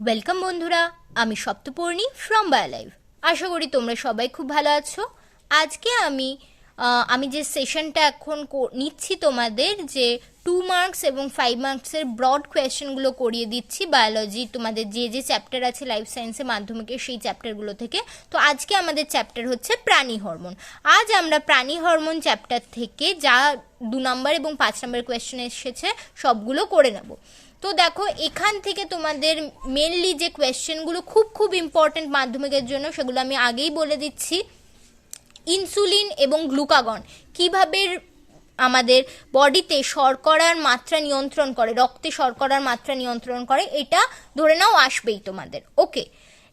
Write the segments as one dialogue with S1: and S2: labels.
S1: Welcome বন্ধুরা, আমি Saptaparni from বায়োলাইভ। আশা করি তোমরা সবাই খুব ভালো আছো। আজকে আমি যে সেশনটা এখন নিচ্ছি তোমাদের, যে 2 মার্কস এবং 5 মার্কসের ব্রড কোয়েশ্চেনগুলো করিয়ে দিচ্ছি বায়োলজি, তোমাদের যে যে চ্যাপ্টার আছে লাইফ সায়েন্সে মাধ্যমিকের সেই চ্যাপ্টারগুলো থেকে। তো আজকে আমাদের চ্যাপ্টার হচ্ছে প্রাণী হরমোন। আজ আমরা প্রাণী হরমোন চ্যাপ্টার থেকে যা 2 নম্বর এবং 5 নম্বর কোয়েশ্চেন এসেছে সবগুলো করে নেব। তো দেখো, এখান থেকে তোমাদের মেনলি যে কোয়েশ্চেনগুলো খুব ইম্পর্টেন্ট মাধ্যমিকের জন্য, সেগুলো আমি আগেই বলে দিচ্ছি। ইনসুলিন এবং গ্লুকাগন কিভাবে আমাদের বডিতে শর্করার মাত্রা নিয়ন্ত্রণ করে, রক্তে শর্করার মাত্রা নিয়ন্ত্রণ করে, এটা ধরে নাও আসবেই তোমাদের। ওকে,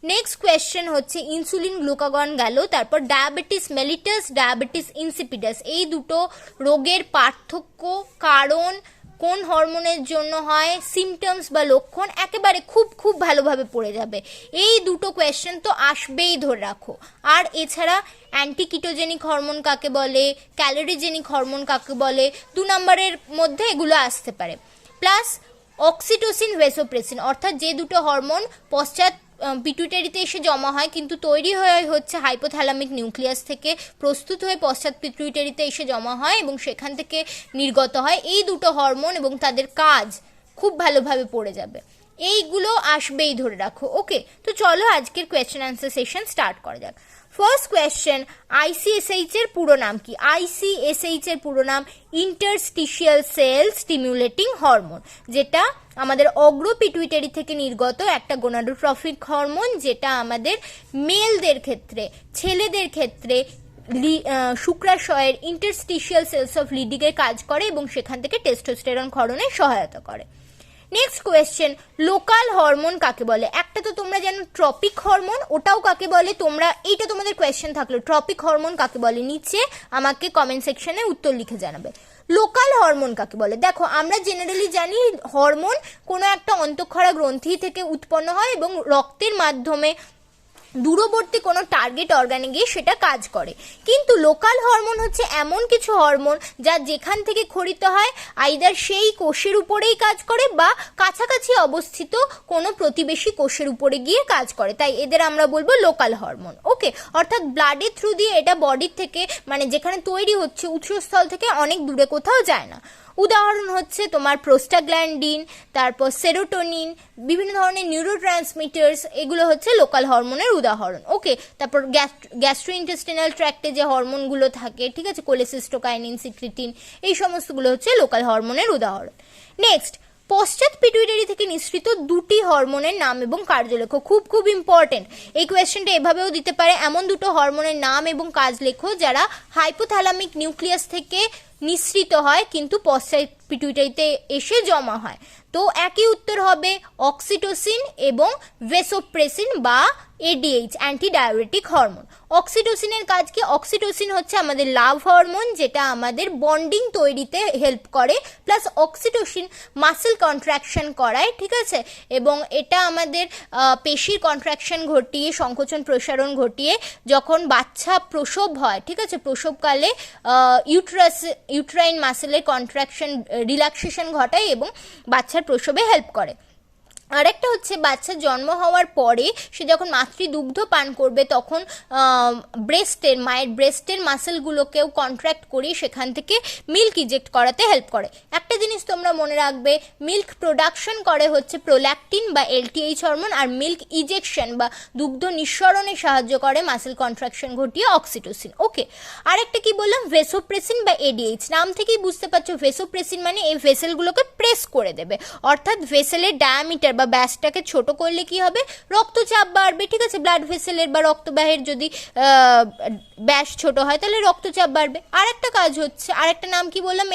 S1: নেক্সট কোয়েশ্চেন হচ্ছে ইনসুলিন গ্লুকাগন গেল, তারপর ডায়াবেটিস মেলিটাস, ডায়াবেটিস ইনসিপিডাস, এই দুটো রোগের পার্থক্য, কারণ, কোন হরমোনের জন্য হয়, সিমটমস বা লক্ষণ একেবারে খুব ভালোভাবে পড়ে যাবে। এই দুটো কোয়েশ্চেন তো আসবেই, ধরে রাখো। আর এছাড়া অ্যান্টিকিটোজেনিক হরমোন কাকে বলে, ক্যালোরিজেনিক হরমোন কাকে বলে, 2 নম্বরের মধ্যে এগুলো আসতে পারে। প্লাস অক্সিটোসিন, ভেসোপ্রেসিন, অর্থাৎ যে দুটো হরমোন পশ্চাৎ পিটুইটারিতে এসে জমা হয় কিন্তু তৈরি হয়ে হচ্ছে হাইপোথ্যালামিক নিউক্লিয়াস থেকে, প্রস্তুত হয়ে পশ্চাৎ পিটুইটারিতে এসে জমা হয় এবং সেখান থেকে নির্গত হয়। এই দুটো হরমোন এবং তাদের কাজ খুব ভালোভাবে পড়ে যাবে, এইগুলো আসবেই, ধরে রাখো। ওকে, তো চলো আজকের কোয়েশ্চেন অ্যান্সার সেশন স্টার্ট করা যাক। ফার্স্ট কোয়েশ্চেন, আইসিএসএইচ এর পুরো নাম কি? আইসিএসএইচ এর পুরো নাম ইন্টারস্টিশিয়াল সেল স্টিমুলেটিং হরমোন, যেটা আমাদের অগ্র পিটুইটারি থেকে নির্গত একটা গোনাডোট্রফিক হরমোন, যেটা আমাদের মেলদের ক্ষেত্রে, ছেলেদের ক্ষেত্রে শুক্রাশয়ের ইন্টারস্টিশিয়াল সেলস অফ লিডিংয়ে কাজ করে এবং সেখান থেকে টেস্টোস্টেরন ক্ষরণে সহায়তা করে। নেক্সট কোয়েশ্চেন, লোকাল হরমোন কাকে বলে? একটা তো তোমরা জানো ট্রপিক হরমোন, ওটাও কাকে বলে তোমরা, এইটা তোমাদের কোয়েশ্চেন থাকলো, ট্রপিক হরমোন কাকে বলে? নিচে আমাকে কমেন্ট সেকশনে উত্তর লিখে জানাবে। লোকাল হরমোন কাকে বলে? দেখো, আমরা জেনারেলি জানি হরমোন কোনো একটা অন্তঃক্ষরা গ্রন্থি থেকে উৎপন্ন হয় এবং রক্তের মাধ্যমে দূরবর্তী কোনো টার্গেট অর্গানে গিয়ে সেটা কাজ করে। কিন্তু লোকাল হরমোন হচ্ছে এমন কিছু হরমোন যা যেখান থেকে ক্ষরিত হয় আইদার সেই কোষের উপরেই কাজ করে বা কাছাকাছি অবস্থিত কোনো প্রতিবেশী কোষের উপরে গিয়ে কাজ করে, তাই এদের আমরা বলবো লোকাল হরমোন। ওকে, অর্থাৎ ব্লাডের থ্রু দিয়ে এটা বডির থেকে, মানে যেখানে তৈরি হচ্ছে উৎসস্থল থেকে অনেক দূরে কোথাও যায় না। উদাহরণ হচ্ছে তোমার প্রোস্টাগ্ল্যান্ডিন, তারপর সেরোটোনিন, বিভিন্ন ধরনের নিউরোট্রান্সমিটার্স, এগুলো হচ্ছে লোকাল হরমোনের উদাহরণ। ওকে, তারপর গ্যাস্ট্রোইন্টেস্টিনাল ট্র্যাক্টে যে হরমোনগুলো থাকে, ঠিক আছে, কোলেসিস্টোকাইনিন, সিক্রিটিন, এই সমস্তগুলো হচ্ছে লোকাল হরমোনের উদাহরণ। নেক্সট, পশ্চাৎ পিটুইটারি থেকে নিঃসৃত 2টি হরমোনের নাম এবং কার্য লেখো। খুব ইম্পর্টেন্ট, এই কোয়েশ্চেনটা এভাবেও দিতে পারে, এমন 2টো হরমোনের নাম এবং কাজ লেখো যারা হাইপোথ্যালামিক নিউক্লিয়াস থেকে নিঃসৃত হয় কিন্তু পশ্চাৎ পিটুইটারিতে এসে জমা হয়। তো একই উত্তর হবে অক্সিটোসিন এবং ভেসোপ্রেসিন বা এডিএইচ, অ্যান্টি ডায়াবেটিক হরমোন। অক্সিটোসিনের কাজ কি? অক্সিটোসিন হচ্ছে আমাদের লাভ হরমোন, যেটা আমাদের বন্ডিং তৈরিতে হেল্প করে, প্লাস অক্সিটোসিন মাসেল কন্ট্রাকশন করায়, ঠিক আছে, এবং এটা আমাদের পেশির কন্ট্রাকশন ঘটিয়ে, সংকোচন প্রসারণ ঘটিয়ে যখন বাচ্চা প্রসব হয়, ঠিক আছে, প্রসবকালে ইউট্রাইন মাসেলের কন্ট্রাকশন রিল্যাক্সেশন ঘটায় এবং বাচ্চার প্রসবে হেল্প করে। আরেকটা হচ্ছে বাচ্চার জন্ম হওয়ার পরে সে যখন মাতৃদুগ্ধ পান করবে তখন মায়ের ব্রেস্টের মাসেলগুলোকেও কন্ট্রাক্ট করিয়ে সেখান থেকে মিল্ক ইজেক্ট করাতে হেল্প করে। একটা জিনিস তোমরা মনে রাখবে, মিল্ক প্রোডাকশন করে হচ্ছে প্রোল্যাকটিন বা এলটিএইচ হরমোন, আর মিল্ক ইজেকশন বা দুগ্ধ নিঃসরণে সাহায্য করে মাসেল কন্ট্রাকশন ঘটিয়ে অক্সিটোসিন। ওকে, আরেকটা কি বললাম, ভেসোপ্রেসিন বা এডিএইচ। নাম থেকেই বুঝতে পারছো ভেসোপ্রেসিন মানে এই ভেসেলগুলোকে প্রেস করে দেবে, অর্থাৎ ভেসেলের ডায়ামিটার বা ব্যাসটাকে ছোট করলে কি হবে, রক্তচাপ বাড়বে, ঠিক আছে, ব্লাড ভেসেলের বা রক্তবাহের যদি ব্যাস ছোট হয় তাহলে রক্তচাপ বাড়বে। আরেকটা কাজ হচ্ছে, আরেকটা নাম কি বললাম,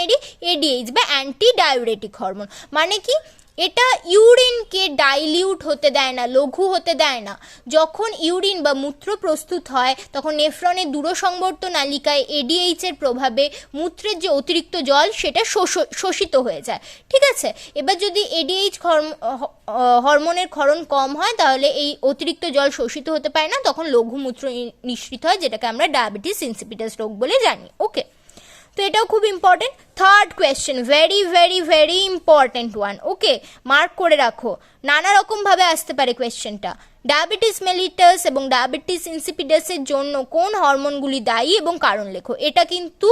S1: এডিএইচ বা অ্যান্টি ডায়ুরেটিক হরমোন। মানে কি, এটা ইউরিনকে ডাইলিউট হতে দেয় না, লঘু হতে দেয় না। যখন ইউরিন বা মূত্র প্রস্তুত হয় তখন নেফ্রনের দূরসংবর্ত নালিকায় এডিএইচ এর প্রভাবে মূত্রের যে অতিরিক্ত জল সেটা শোষিত হয়ে যায়, ঠিক আছে। এবার যদি এডিএইচ হরমোনের ক্ষরণ কম হয় তাহলে এই অতিরিক্ত জল শোষিত হতে পারে না, তখন লঘু মূত্র নিঃসৃত হয়, যেটাকে আমরা ডায়াবেটিস ইনসিপিডাস রোগ বলে জানি। ওকে, তো এটাও খুব important. Third question, very very very important one, okay, mark করে রাখো, নানা রকমভাবে আসতে পারে কোয়েশ্চেনটা। ডায়াবেটিস মেলিটাস এবং ডায়াবেটিস ইনসিপিডাসের জন্য কোন হরমোনগুলি দায়ী এবং কারণ লেখো। এটা কিন্তু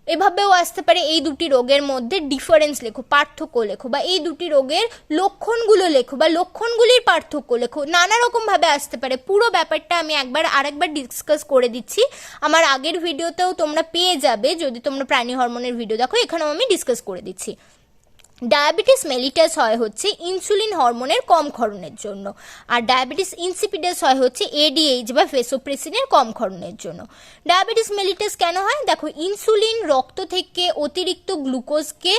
S1: এভাবেও আসতে পারে, এই দুটি রোগের মধ্যে ডিফারেন্স লেখো, পার্থক্য লেখো, বা এই দুটি রোগের লক্ষণগুলো লেখো, বা লক্ষণগুলির পার্থক্য লেখো, নানা রকমভাবে আসতে পারে। পুরো ব্যাপারটা আমি আরেকবার ডিসকাস করে দিচ্ছি, আমার আগের ভিডিওতেও তোমরা পেয়ে যাবে, যদি তোমরা প্রাণী হরমোনের ভিডিও দেখো, এখানেও আমি ডিসকাস করে দিচ্ছি। ডায়াবেটিস মেলিটাস হয় হচ্ছে ইনসুলিন হরমোনের কম ক্ষরণের জন্য, আর ডায়াবেটিস ইনসিপিডাস হয় হচ্ছে এডিএইচ বা ভেসোপ্রেসিনের কম ক্ষরণের জন্য। ডায়াবেটিস মেলিটাস কেন হয়? দেখো, ইনসুলিন রক্ত থেকে অতিরিক্ত গ্লুকোজকে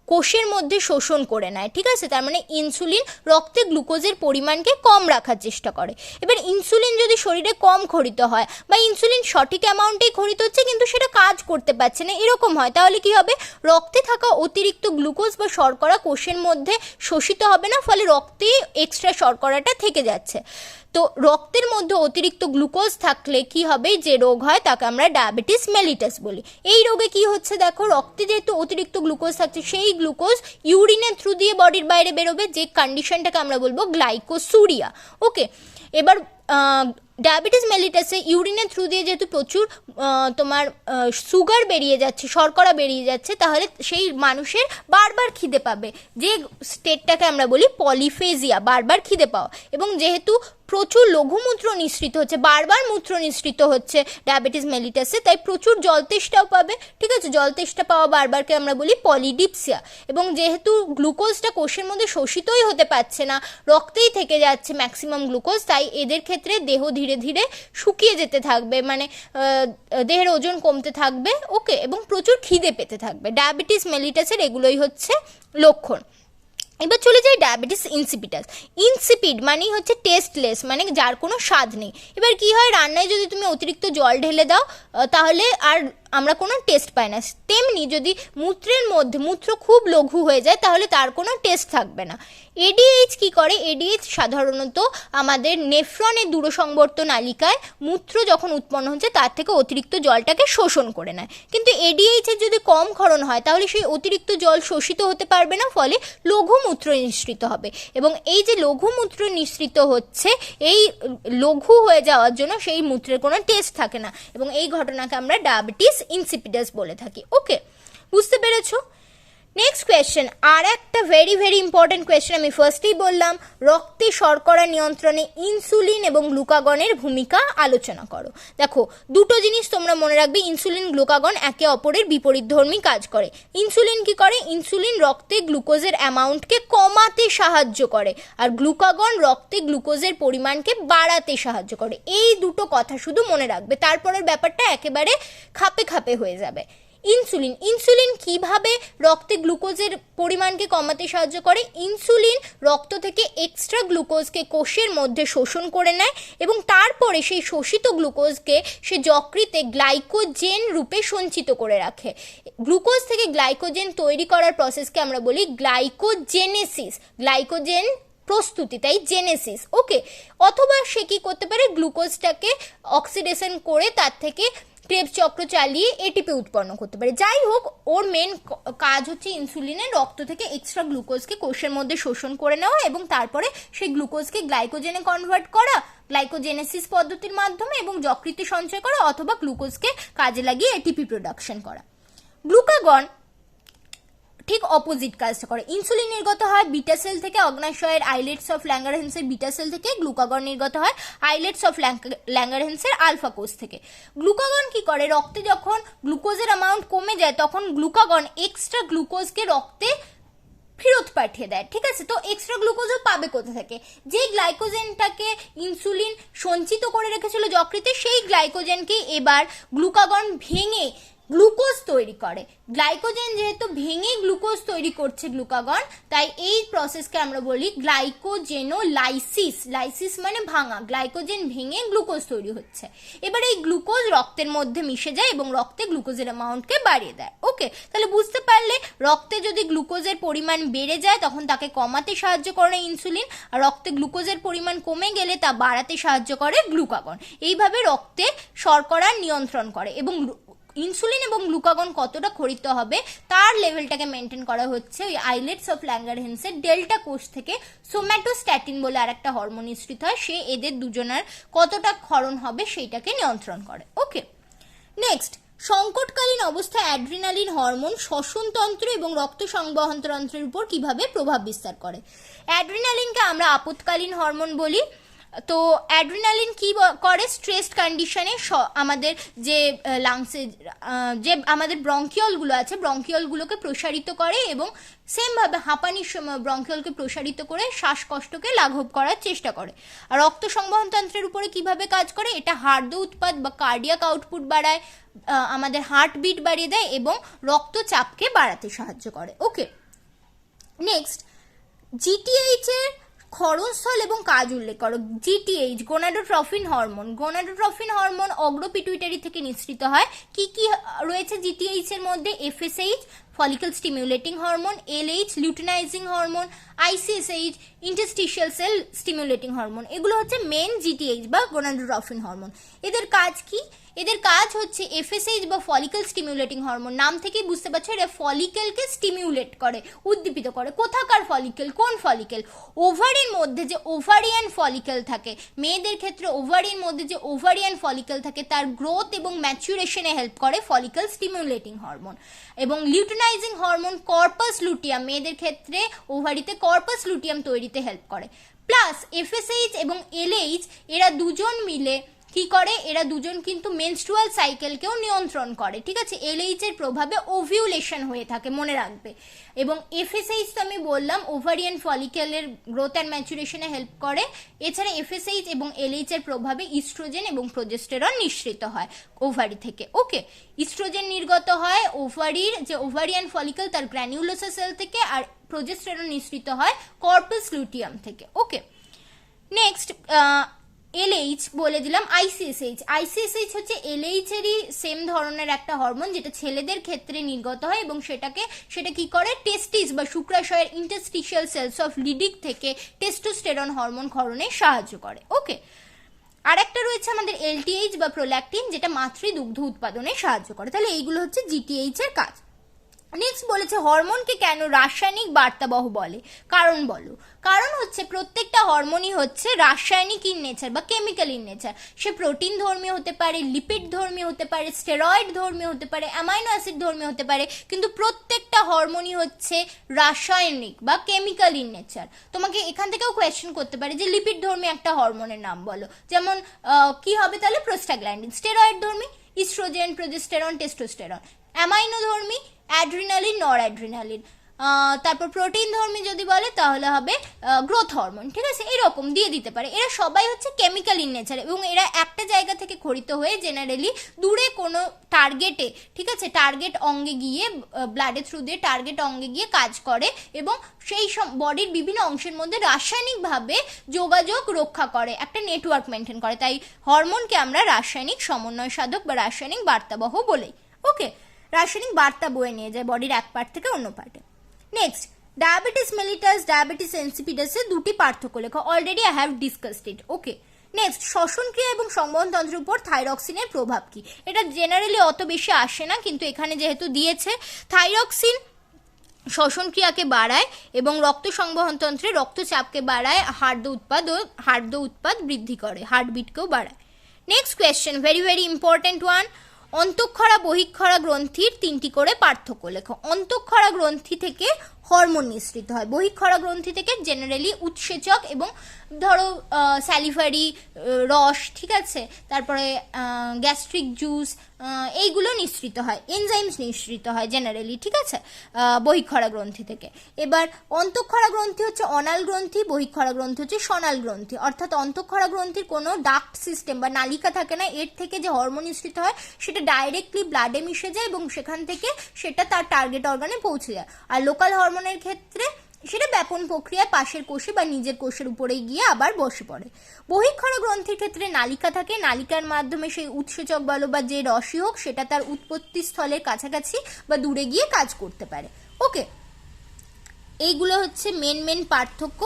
S1: কোষের মধ্যে শোষণ করে নেয়, ঠিক আছে? তার মানে ইনসুলিন রক্তে গ্লুকোজের পরিমাণকে কম রাখার চেষ্টা করে। এবার ইনসুলিন যদি শরীরে কম ক্ষরিত হয়, বা ইনসুলিন সঠিক অ্যামাউন্টেই ক্ষরিত হচ্ছে কিন্তু সেটা কাজ করতে পারছে না, এরকম হয়, তাহলে কি হবে? রক্তে থাকা অতিরিক্ত গ্লুকোজ বা শর্করা কোষের মধ্যে শোষিত হবে না, ফলে রক্তে এক্সট্রা শর্করাটা থেকে যাচ্ছে। তো রক্তের মধ্যে অতিরিক্ত গ্লুকোজ থাকলে কি হবে? যে রোগ হয় তাকে আমরা ডায়াবেটিস মেলিটাস বলি। এই রোগে কি হচ্ছে? দেখো, রক্তে যেহেতু অতিরিক্ত গ্লুকোজ থাকছে, সেই গ্লুকোজ ইউরিনের থ্রু দিয়ে বডির বাইরে বেরোবে, যে কন্ডিশনটাকে আমরা বলবো গ্লাইকোসুরিয়া, ওকে। এবার ডায়াবেটিস মেলিটাসে ইউরিনের থ্রু দিয়ে যেহেতু প্রচুর তোমার সুগার বেরিয়ে যাচ্ছে, শর্করা বেরিয়ে যাচ্ছে, তাহলে সেই মানুষের বারবার খিদে পাবে, যে স্টেটটাকে আমরা বলি পলিফেজিয়া, বারবার খিদে পাওয়া। এবং যেহেতু প্রচুর লঘুমূত্র নিঃসৃত হচ্ছে, বারবার মূত্র নিঃসৃত হচ্ছে ডায়াবেটিস মেলিটাসে, তাই প্রচুর জল তেষ্টাও পাবে, ঠিক আছে? জল তেষ্টা পাওয়া বারবারকে আমরা বলি পলিডিপসিয়া। এবং যেহেতু গ্লুকোজটা কোষের মধ্যে শোষিতই হতে পারছে না, রক্তেই থেকে যাচ্ছে ম্যাক্সিমাম গ্লুকোজ, তাই এদের ক্ষেত্রে দেহ ধীরে ধীরে শুকিয়ে যেতে থাকবে, মানে দেহের ওজন কমতে থাকবে, ওকে, এবং প্রচুর খিদে পেতে থাকবে। ডায়াবেটিস মেলিটাসের এগুলোই হচ্ছে লক্ষণ। এবার চলে যাই ডায়াবেটিস ইনসিপিডাস। ইনসিপিড মানেই হচ্ছে টেস্টলেস, মানে যার কোনো স্বাদ নেই। এবার কি হয়? রান্নায় যদি তুমি অতিরিক্ত জল ঢেলে দাও, তাহলে আর আমরা কোনো টেস্ট পাই না। তেমনি যদি মূত্রের মধ্যে মূত্র খুব লঘু হয়ে যায়, তাহলে তার কোনো টেস্ট থাকবে না। এডিএইচ কি করে? এডিএইচ সাধারণত আমাদের নেফ্রনের দূরসংবর্ত নালিকায় মূত্র যখন উৎপন্ন হচ্ছে তার থেকে অতিরিক্ত জলটাকে শোষণ করে নেয়। কিন্তু এডিএইচের যদি কম ক্ষরণ হয়, তাহলে সেই অতিরিক্ত জল শোষিত হতে পারবে না, ফলে লঘুমূত্র নিঃসৃত হবে। এবং এই যে লঘুমূত্র নিঃসৃত হচ্ছে, এই লঘু হয়ে যাওয়ার জন্য সেই মূত্রের কোনো টেস্ট থাকে না, এবং এই ঘটনাকে আমরা ডায়াবেটিস ইনসিপিডাস বলে থাকি, ওকে, বুঝতে পেরেছো? নেক্সট কোয়েশ্চেন, আর একটা ভেরি ভেরি ইম্পর্টেন্ট কোয়েশ্চেন, আমি ফার্স্টেই বললাম, রক্তে শর্করা নিয়ন্ত্রণে ইনসুলিন এবং গ্লুকাগনের ভূমিকা আলোচনা করো। দেখো, দুটো জিনিস তোমরা মনে রাখবে, ইনসুলিন গ্লুকাগন একে অপরের বিপরীতধর্মী কাজ করে। ইনসুলিন কি করে? ইনসুলিন রক্তে গ্লুকোজের অ্যামাউন্টকে কমাতে সাহায্য করে, আর গ্লুকাগন রক্তে গ্লুকোজের পরিমাণকে বাড়াতে সাহায্য করে। এই দুটো কথা শুধু মনে রাখবে, তারপরের ব্যাপারটা একেবারে খাপে খাপে হয়ে যাবে। ইনসুলিন কিভাবে রক্তে গ্লুকোজের পরিমাণকে কমাতে সাহায্য করে? ইনসুলিন রক্ত থেকে এক্সট্রা গ্লুকোজকে কোষের মধ্যে শোষণ করে নেয়, এবং তারপরে সেই শোষিত গ্লুকোজকে সে যকৃতে গ্লাইকোজেন রূপে সঞ্চিত করে রাখে। গ্লুকোজ থেকে গ্লাইকোজেন তৈরি করার প্রসেসকে আমরা বলি গ্লাইকোজেনেসিস, গ্লাইকোজেন প্রস্তুতি, তাই জেনেসিস, ওকে। অথবা সে কি করতে পারে? গ্লুকোজটাকে অক্সিডেশন করে তার থেকে ক্রেবস চক্র চালিয়ে এটিপি উৎপন্ন করতে পারে। যাই হোক, ওর মেন কাজ হচ্ছে ইনসুলিনের রক্ত থেকে এক্সট্রা গ্লুকোজকে কোষের মধ্যে শোষণ করে নেওয়া, এবং তারপরে সেই গ্লুকোজকে গ্লাইকোজেনে কনভার্ট করা গ্লাইকোজেনেসিস পদ্ধতির মাধ্যমে, এবং যকৃতে সঞ্চয় করা, অথবা গ্লুকোজকে কাজে লাগিয়ে এটিপি প্রোডাকশন করা। গ্লুকাগন ঠিক অপোজিট কাজটা করে। ইনসুলিন নির্গত হয় বিটা সেল থেকে, অগ্নাশয়ের আইলেটস অফ ল্যাঙ্গারহ্যান্সের বিটা সেল থেকে। গ্লুকাগন নির্গত হয় আইলেটস অফ ল্যাঙ্গারহ্যান্সের আলফা কোষ থেকে। গ্লুকাগন কি করে? রক্তে যখন গ্লুকোজের অ্যামাউন্ট কমে যায়, তখন গ্লুকাগন এক্সট্রা গ্লুকোজকে রক্তে ফেরত পাঠিয়ে দেয়, ঠিক আছে? তো এক্সট্রা গ্লুকোজও পাবে কোথা থেকে? যে গ্লাইকোজেনটাকে ইনসুলিন সঞ্চিত করে রেখেছিল যকৃতে, সেই গ্লাইকোজেনকে এবার গ্লুকাগন ভেঙে গ্লুকোজ তৈরি করে। গ্লাইকোজেন যেহেতু ভেঙে গ্লুকোজ তৈরি করছে গ্লুকাগন, তাই এই প্রসেসকে আমরা বলি গ্লাইকোজেনোলাইসিস। লাইসিস মানে ভাঙা, গ্লাইকোজেন ভেঙে গ্লুকোজ তৈরি হচ্ছে। এবার এই গ্লুকোজ রক্তের মধ্যে মিশে যায় এবং রক্তে গ্লুকোজের অ্যামাউন্টকে বাড়িয়ে দেয়, ওকে। তাহলে বুঝতে পারলে, রক্তে যদি গ্লুকোজের পরিমাণ বেড়ে যায় তখন তাকে কমাতে সাহায্য করে ইনসুলিন, আর রক্তে গ্লুকোজের পরিমাণ কমে গেলে তা বাড়াতে সাহায্য করে গ্লুকাগন। এইভাবে রক্তে শর্করার নিয়ন্ত্রণ করে, এবং ইনসুলিন এবং গ্লুকাগন কতটা ক্ষরিত হবে তার লেভেলটাকে মেনটেন করা হচ্ছে ওই আইলেটস অফ ল্যাঙ্গারহ্যান্সের ডেল্টা কোষ থেকে সোম্যাটোস্ট্যাটিন বলে আর একটা হরমোন নিঃসৃত হয়, সে এদের দুজনের কতটা ক্ষরণ হবে সেইটাকে নিয়ন্ত্রণ করে। ওকে, নেক্সট, সংকটকালীন অবস্থায় অ্যাড্রিনালিন হরমোন শ্বসনতন্ত্র এবং রক্ত সংবহনতন্ত্রের উপর কিভাবে প্রভাব বিস্তার করে। অ্যাড্রিনালিনকে আমরা আপৎকালীন হরমোন বলি। তো অ্যাড্রিনালিন কি করে, স্ট্রেসড কন্ডিশনে আমাদের যে লাংসে যে আমাদের ব্রঙ্কিয়লগুলো আছে ব্রঙ্কিয়লগুলোকে প্রসারিত করে এবং সেমভাবে হাঁপানির সময় ব্রঙ্কিয়লকে প্রসারিত করে শ্বাসকষ্টকে লাঘব করার চেষ্টা করে। আর রক্ত সংবহনতন্ত্রের উপরে কিভাবে কাজ করে, এটা হার্দ উৎপাদ বা কার্ডিয়াক আউটপুট বাড়ায়, আমাদের হার্টবিট বাড়িয়ে দেয় এবং রক্তচাপকে বাড়াতে সাহায্য করে। ওকে, নেক্সট, জিটিএইচ এর ক্ষরণস্থল এবং কাজ উল্লেখ করো। GTH gonadotrophin hormone. Gonadotrophin hormone অগ্রপিটুইটারি থেকে নিঃসৃত হয়। কি কি রয়েছে জিটিএইচ এর মধ্যে? FSH follicle stimulating hormone, LH luteinising hormone, ICSH interstitial cell stimulating hormone. এগুলো হচ্ছে মেন জিটিএইচ বা গোনাডোট্রফিন হরমোন। এদের কাজ কি? এদের কাজ হচ্ছে এফএসএইচ বা ফলিকল স্টিমুলেটিং হরমোন, নাম থেকেই বুঝতে পারছো এটা ফলিকেলকে স্টিমুলেট করে, উদ্দীপিত করে। কোথাকার ফলিকেল? কোন ফলিকেল? ওভারির মধ্যে যে ওভারিয়ান ফলিকেল থাকে, মেয়েদের ক্ষেত্রে ওভারির মধ্যে যে ওভারিয়ান ফলিকেল থাকে তার গ্রোথ এবং ম্যাচুরেশনে হেল্প করে ফলিকল স্টিমুলেটিং হরমোন। এবং লিউটিনাইজিং হরমোন কর্পাস লুটিয়াম, মেয়েদের ক্ষেত্রে ওভারিতে কর্পাস লুটিয়াম তৈরিতে হেল্প করে। প্লাস এফএসএইচ এবং এলএইচ এরা দুজন মিলে কি করে, এরা দুজন কিন্তু মেনস্ট্রুয়াল সাইকেলকেও নিয়ন্ত্রণ করে। ঠিক আছে, এলএইচ এর প্রভাবে ওভিউলেশন হয়ে থাকে, মনে রাখবে। এবং এফএসএইচ তো আমি বললাম ওভারিয়ান ফলিকেলের গ্রোথ অ্যান্ড ম্যাচুরেশনে হেল্প করে। এছাড়া এফএসএইচ এবং এলএইচ এর প্রভাবে ইস্ট্রোজেন এবং প্রোজেস্টেরন নিঃসৃত হয় ওভারি থেকে। ওকে, ইস্ট্রোজেন নির্গত হয় ওভারির যে ওভারিয়ান ফলিকেল তার গ্র্যানিউলোসা সেল থেকে, আর প্রোজেস্টেরন নিঃসৃত হয় কর্পাস লুটিয়াম থেকে। ওকে, নেক্সট, এলএইচ বলে দিলাম। আইসিএসএইচ, আইসিএসএইচ হচ্ছে এলএইচ এরই সেম ধরনের একটা হরমোন যেটা ছেলেদের ক্ষেত্রে নির্গত হয় এবং সেটা কি করে, টেস্টিস বা শুক্রাশয়ের ইন্টারস্টিশিয়াল সেলস অফ লিডিক থেকে টেস্টোস্টেরন হরমোন ক্ষরণে সাহায্য করে। ওকে, আর একটা রয়েছে আমাদের এলটিএইচ বা প্রোল্যাকটিন, যেটা মাতৃদুগ্ধ উৎপাদনে সাহায্য করে। তাহলে এইগুলো হচ্ছে জিটিএইচ এর কাজ। নেক্সট বলেছে হরমোনকে কেন রাসায়নিক বার্তাবহ বলে, কারণ বলো। কারণ হচ্ছে প্রত্যেকটা হরমোনই হচ্ছে রাসায়নিক ইন নেচার বা chemical in nature. Say protein ধর্মী হতে পারে, লিপিড ধর্মী হতে পারে, স্টেরয়েড ধর্মী হতে পারে, অ্যামাইনো অ্যাসিড ধর্মী হতে পারে, কিন্তু প্রত্যেকটা হরমোনই হচ্ছে রাসায়নিক বা কেমিক্যাল ইন নেচার। তোমাকে এখান থেকেও কোয়েশ্চেন করতে পারে যে লিপিড ধর্মী একটা হরমোনের নাম বলো, যেমন কি হবে তাহলে? প্রোস্টাগ্ল্যান্ডিন। স্টেরয়েড ধর্মী ইস্ট্রোজেন, প্রোজেস্টেরন, টেস্টোস্টেরন। অ্যামাইনো ধর্মী অ্যাড্রিনালিন, নর অ্যাড্রিনালিন। তারপর প্রোটিন ধর্মী যদি বলে তাহলে হবে গ্রোথ হরমোন। ঠিক আছে, এরকম দিয়ে দিতে পারে। এরা সবাই হচ্ছে কেমিক্যাল ইন নেচার এবং এরা একটা জায়গা থেকে খরিত হয়ে জেনারেলি দূরে কোনো টার্গেটে, ঠিক আছে, টার্গেট অঙ্গে গিয়ে ব্লাডের থ্রু দিয়ে টার্গেট অঙ্গে গিয়ে কাজ করে এবং সেই বডির বিভিন্ন অংশের মধ্যে রাসায়নিকভাবে যোগাযোগ রক্ষা করে, একটা নেটওয়ার্ক মেনটেন করে। তাই হরমোনকে আমরা রাসায়নিক সমন্বয় সাধক বা রাসায়নিক বার্তাবহ বলি। ওকে, রাসায়নিক বার্তা বয়ে নিয়ে যায় বডির এক পার্ট থেকে অন্য পার্টে। নেক্সট, ডায়াবেটিস মেলিটাস, ডায়াবেটিস ইনসিপিডাসের দুটি পার্থক্য লেখো। Already I have discussed it. Okay, next, শ্বসনক্রিয়া এবং সংবহনতন্ত্রের উপর থাইরক্সিনের প্রভাব কি? এটা জেনারেলি অত বেশি আসে না, কিন্তু এখানে যেহেতু দিয়েছে, থাইরক্সিন শ্বসনক্রিয়াকে বাড়ায় এবং রক্ত সংবহনতন্ত্রে রক্তচাপকে বাড়ায়, হার্দ উৎপাদ বৃদ্ধি করে, হার্টবিটকেও বাড়ায়। Next question, very very important one. অন্তঃক্ষরা বহিঃক্ষরা গ্রন্থির তিনটি করে পার্থক্য লেখো। অন্তঃক্ষরা গ্রন্থি থেকে হরমোন নিঃসৃত হয়, বহিঃক্ষরা গ্রন্থি থেকে জেনারেলি উৎসেচক এবং ধরো স্যালিভারি রস, ঠিক আছে, তারপরে গ্যাস্ট্রিক জুস, এইগুলো নিঃসৃত হয়, এনজাইমস নিঃসৃত হয় জেনারেলি, ঠিক আছে, বহিঃক্ষরা গ্রন্থি থেকে। এবার অন্তঃক্ষরা গ্রন্থি হচ্ছে অনাল গ্রন্থি, বহিঃক্ষরা গ্রন্থি হচ্ছে সনাল গ্রন্থি। অর্থাৎ অন্তঃক্ষরা গ্রন্থির কোনো ডাক্ট সিস্টেম বা নালিকা থাকে না, এর থেকে যে হরমোন নিঃসৃত হয় সেটা ডাইরেক্টলি ব্লাডে মিশে যায় এবং সেখান থেকে সেটা তার টার্গেট অর্গানে পৌঁছে যায়। আর লোকাল হরমোনের ক্ষেত্রে সেটা ব্যাপন প্রক্রিয়ায় পাশের কোষে বা নিজের কোষের উপরে গিয়ে আবার বসে পড়ে। বহিঃক্ষরা গ্রন্থির ক্ষেত্রে নালিকা থাকে, নালিকার মাধ্যমে সেই উৎসেচক বলো বা যে রসই হোক সেটা তার উৎপত্তি স্থলের কাছাকাছি বা দূরে গিয়ে কাজ করতে পারে। ওকে, এইগুলো হচ্ছে মেন পার্থক্য।